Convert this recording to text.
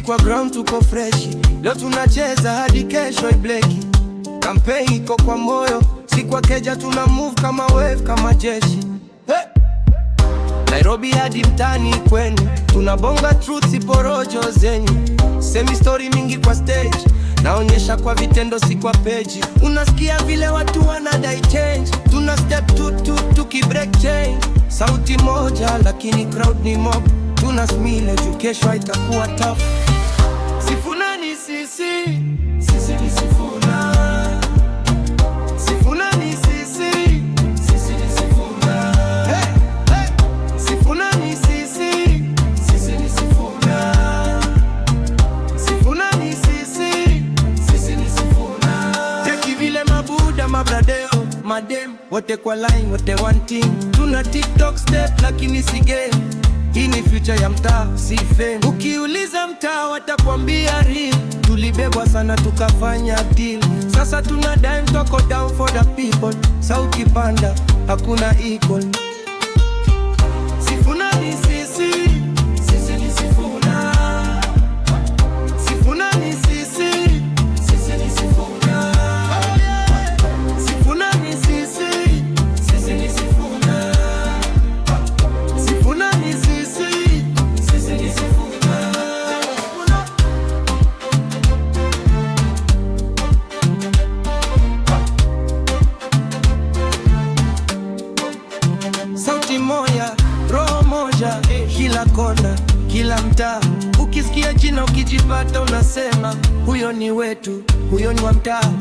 kwa ground tuko fresh, leo tunacheza hadi kesho ibleki. Campaign iko kwa moyo, si kwa keja, tuna move kama wave, kama jeshi. Hey! Nairobi hadi mtani kwenu, tunabonga truth, si porojo zenyu. Semi story mingi kwa stage, naonyesha kwa vitendo, si kwa page. Unasikia vile watu wanadai change, tuna step tukibreak chain. Sauti moja lakini crowd ni mob, tuna smile juu kesho itakuwa tough. Sifuna ni sisi, sisi ni Sifuna. Sifuna ni sisi, sisi ni Sifuna. Hey, hey. Sifuna ni sisi, sisi ni Sifuna. Sifuna ni sisi, sisi ni Sifuna. Teki vile mabuda, mabradeo, madem, wote kwa line, wote one team. Tuna TikTok step lakini si game. Hii ni future ya mtaa, si fame. Ukiuliza mtaa watakwambia real. Tulibebwa sana tukafanya deal. Sasa tuna dime, toko down for the people. Sauti panda, hakuna equal. Sifuna ni sisi, sisi ni Sifuna. Sifuna ni sisi, sisi ni Sifuna. Sifuna ni sisi, sisi ni Sifuna. Sifuna ni sisi, sisi ni Sifuna. Sauti moja, roho moja, kila kona, kila mtaa. Ukisikia jina ukijipata unasema huyo ni wetu, huyo ni wa mtaa.